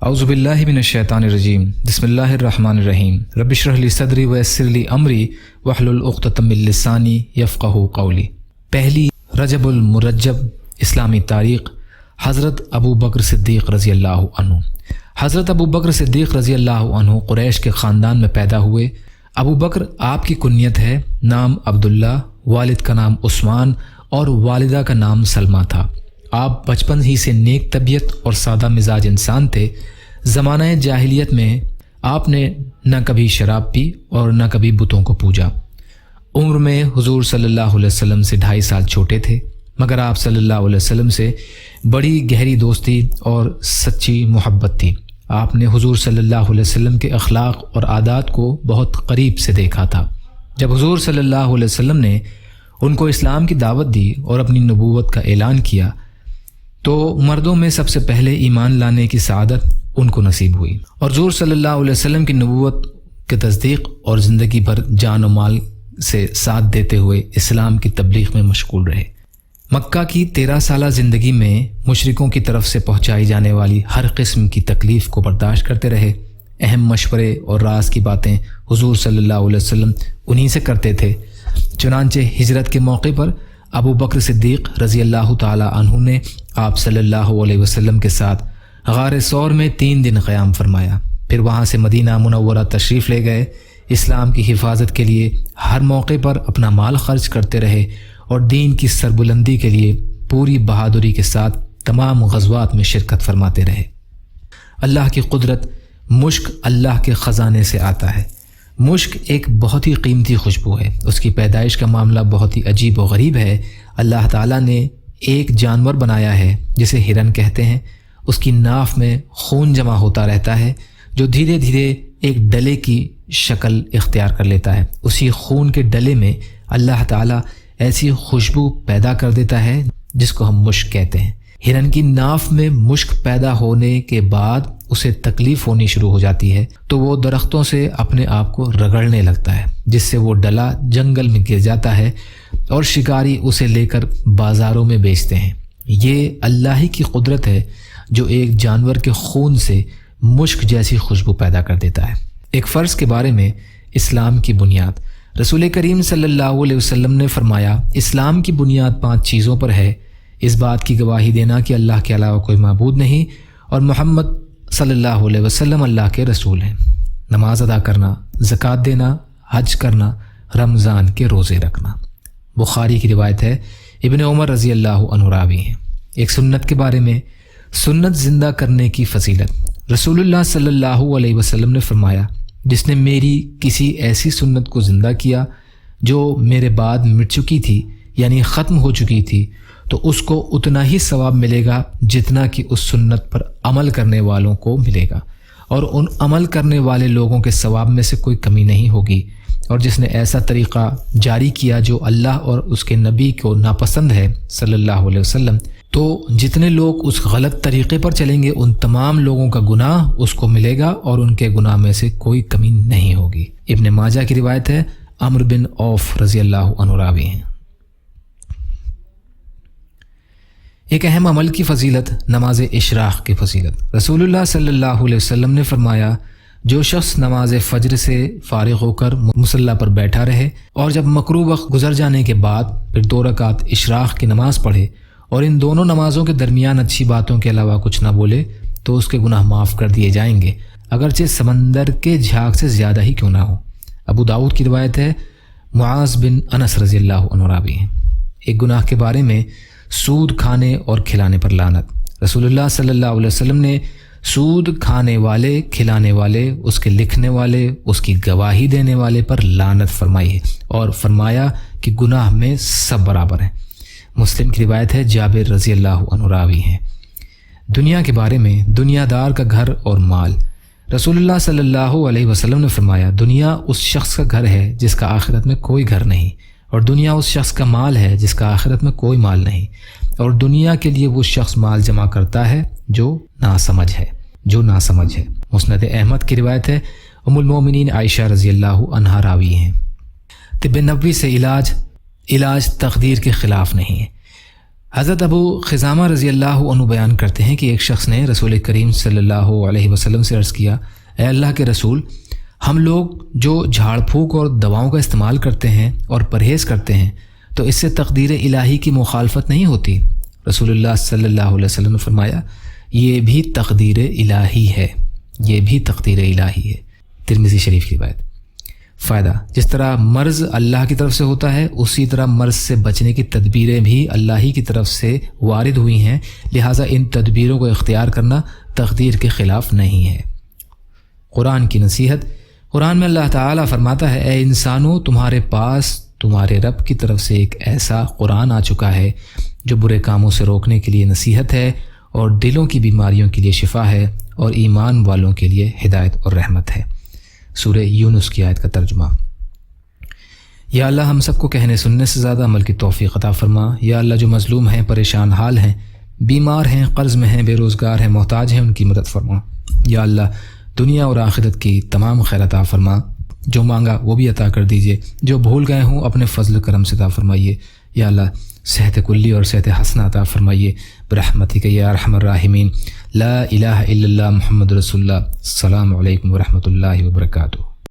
اعوذ باللہ من الشیطان الرجیم بسم اللہ الرحمن الرحیم رب اشرح لی صدری ویسر لی امری واحلل عقدۃ من لسانی یفقہوا قولی۔ پہلی رجب المرجب اسلامی تاریخ۔ حضرت ابو بکر صدیق رضی اللہ عنہ۔ حضرت ابو بکر صدیق رضی اللہ عنہ قریش کے خاندان میں پیدا ہوئے۔ ابو بکر آپ کی کنیت ہے، نام عبداللہ، والد کا نام عثمان اور والدہ کا نام سلمہ تھا۔ آپ بچپن ہی سے نیک طبیعت اور سادہ مزاج انسان تھے۔ زمانہ جاہلیت میں آپ نے نہ کبھی شراب پی اور نہ کبھی بتوں کو پوجا۔ عمر میں حضور صلی اللہ علیہ وسلم سے 2.5 سال چھوٹے تھے، مگر آپ صلی اللہ علیہ وسلم سے بڑی گہری دوستی اور سچی محبت تھی۔ آپ نے حضور صلی اللہ علیہ وسلم کے اخلاق اور عادات کو بہت قریب سے دیکھا تھا۔ جب حضور صلی اللہ علیہ وسلم نے ان کو اسلام کی دعوت دی اور اپنی نبوت کا اعلان کیا تو مردوں میں سب سے پہلے ایمان لانے کی سعادت ان کو نصیب ہوئی، اور حضور صلی اللہ علیہ وسلم کی نبوت کی تصدیق اور زندگی بھر جان و مال سے ساتھ دیتے ہوئے اسلام کی تبلیغ میں مشغول رہے۔ مکہ کی 13 سالہ زندگی میں مشرکوں کی طرف سے پہنچائی جانے والی ہر قسم کی تکلیف کو برداشت کرتے رہے۔ اہم مشورے اور راز کی باتیں حضور صلی اللہ علیہ وسلم انہی سے کرتے تھے۔ چنانچہ ہجرت کے موقع پر ابو بکر صدیق رضی اللہ تعالی عنہ نے آپ صلی اللہ علیہ وسلم کے ساتھ غار ثور میں 3 دن قیام فرمایا، پھر وہاں سے مدینہ منورہ تشریف لے گئے۔ اسلام کی حفاظت کے لیے ہر موقع پر اپنا مال خرچ کرتے رہے اور دین کی سربلندی کے لیے پوری بہادری کے ساتھ تمام غزوات میں شرکت فرماتے رہے۔ اللہ کی قدرت، مشک اللہ کے خزانے سے آتا ہے۔ مشک ایک بہت ہی قیمتی خوشبو ہے۔ اس کی پیدائش کا معاملہ بہت ہی عجیب و غریب ہے۔ اللہ تعالیٰ نے ایک جانور بنایا ہے جسے ہرن کہتے ہیں۔ اس کی ناف میں خون جمع ہوتا رہتا ہے جو دھیرے دھیرے ایک ڈلے کی شکل اختیار کر لیتا ہے۔ اسی خون کے ڈلے میں اللہ تعالیٰ ایسی خوشبو پیدا کر دیتا ہے جس کو ہم مشک کہتے ہیں۔ ہرن کی ناف میں مشک پیدا ہونے کے بعد اسے تکلیف ہونی شروع ہو جاتی ہے تو وہ درختوں سے اپنے آپ کو رگڑنے لگتا ہے، جس سے وہ ڈلا جنگل میں گر جاتا ہے اور شکاری اسے لے کر بازاروں میں بیچتے ہیں۔ یہ اللہ ہی کی قدرت ہے جو ایک جانور کے خون سے مشک جیسی خوشبو پیدا کر دیتا ہے۔ ایک فرض کے بارے میں اسلام کی بنیاد۔ رسول کریم صلی اللہ علیہ وسلم نے فرمایا، اسلام کی بنیاد 5 چیزوں پر ہے۔ اس بات کی گواہی دینا کہ اللہ کے علاوہ کوئی معبود نہیں اور محمد صلی اللہ علیہ وسلم اللہ کے رسول ہیں، نماز ادا کرنا، زکوٰۃ دینا، حج کرنا، رمضان کے روزے رکھنا۔ بخاری کی روایت ہے، ابن عمر رضی اللہ عنہ راوی ہیں۔ ایک سنت کے بارے میں، سنت زندہ کرنے کی فضیلت۔ رسول اللہ صلی اللہ علیہ وسلم نے فرمایا، جس نے میری کسی ایسی سنت کو زندہ کیا جو میرے بعد مٹ چکی تھی یعنی ختم ہو چکی تھی تو اس کو اتنا ہی ثواب ملے گا جتنا کہ اس سنت پر عمل کرنے والوں کو ملے گا، اور ان عمل کرنے والے لوگوں کے ثواب میں سے کوئی کمی نہیں ہوگی۔ اور جس نے ایسا طریقہ جاری کیا جو اللہ اور اس کے نبی کو ناپسند ہے صلی اللہ علیہ وسلم، تو جتنے لوگ اس غلط طریقے پر چلیں گے ان تمام لوگوں کا گناہ اس کو ملے گا اور ان کے گناہ میں سے کوئی کمی نہیں ہوگی۔ ابن ماجہ کی روایت ہے، عمرو بن عوف رضی اللہ عنہ راوی ہیں۔ ایک اہم عمل کی فضیلت، نماز اشراق کی فضیلت۔ رسول اللہ صلی اللہ علیہ وسلم نے فرمایا، جو شخص نماز فجر سے فارغ ہو کر مصلی پر بیٹھا رہے اور جب مکروہ وقت گزر جانے کے بعد پھر 2 رکعت اشراق کی نماز پڑھے اور ان دونوں نمازوں کے درمیان اچھی باتوں کے علاوہ کچھ نہ بولے تو اس کے گناہ معاف کر دیے جائیں گے، اگرچہ سمندر کے جھاگ سے زیادہ ہی کیوں نہ ہو۔ ابو داؤد کی روایت ہے، معاذ بن انس رضی اللہ عنہ راوی ہیں۔ ایک گناہ کے بارے میں، سود کھانے اور کھلانے پر لعنت۔ رسول اللہ صلی اللہ علیہ وسلم نے سود کھانے والے، کھلانے والے، اس کے لکھنے والے، اس کی گواہی دینے والے پر لعنت فرمائی ہے اور فرمایا کہ گناہ میں سب برابر ہیں۔ مسلم کی روایت ہے، جابر رضی اللہ عنہ راوی ہیں۔ دنیا کے بارے میں، دنیا دار کا گھر اور مال۔ رسول اللہ صلی اللہ علیہ وسلم نے فرمایا، دنیا اس شخص کا گھر ہے جس کا آخرت میں کوئی گھر نہیں، اور دنیا اس شخص کا مال ہے جس کا آخرت میں کوئی مال نہیں، اور دنیا کے لیے وہ شخص مال جمع کرتا ہے جو ناسمجھ ہے۔ مسند احمد کی روایت ہے، ام المومنین عائشہ رضی اللہ عنہا راوی ہیں۔ طب نبوی سے علاج تقدیر کے خلاف نہیں ہے۔ حضرت ابو خزامہ رضی اللہ عنہ بیان کرتے ہیں کہ ایک شخص نے رسول کریم صلی اللہ علیہ وسلم سے عرض کیا، اے اللہ کے رسول، ہم لوگ جو جھاڑ پھونک اور دواؤں کا استعمال کرتے ہیں اور پرہیز کرتے ہیں تو اس سے تقدیر الہی کی مخالفت نہیں ہوتی؟ رسول اللہ صلی اللہ علیہ وسلم نے فرمایا، یہ بھی تقدیر الہی ہے، یہ بھی تقدیر الہی ہے۔ ترمذی شریف کی روایت۔ فائدہ: جس طرح مرض اللہ کی طرف سے ہوتا ہے، اسی طرح مرض سے بچنے کی تدبیریں بھی اللہ ہی کی طرف سے وارد ہوئی ہیں، لہٰذا ان تدبیروں کو اختیار کرنا تقدیر کے خلاف نہیں ہے۔ قرآن کی نصیحت۔ قرآن میں اللہ تعالیٰ فرماتا ہے، اے انسانوں، تمہارے پاس تمہارے رب کی طرف سے ایک ایسا قرآن آ چکا ہے جو برے کاموں سے روکنے کے لیے نصیحت ہے اور دلوں کی بیماریوں کے لیے شفا ہے اور ایمان والوں کے لیے ہدایت اور رحمت ہے۔ سورہ یونس کی آیت کا ترجمہ۔ یا اللہ ہم سب کو کہنے سننے سے زیادہ عمل کی توفیق عطا فرما۔ یا اللہ جو مظلوم ہیں، پریشان حال ہیں، بیمار ہیں، قرض میں ہیں، بے روزگار ہیں، محتاج ہیں، ان کی مدد فرما۔ یا اللہ دنیا اور آخرت کی تمام خیر عطا فرما، جو مانگا وہ بھی عطا کر دیجیے، جو بھول گئے ہوں اپنے فضل و کرم سے عطا فرمائیے۔ یا اللہ صحت کلی اور صحت حسنہ عطا فرمائیے برحمتک یا ارحم الراحمین۔ لا الہ الا اللہ محمد رسول اللہ۔ السلام علیکم ورحمۃ اللہ وبرکاتہ۔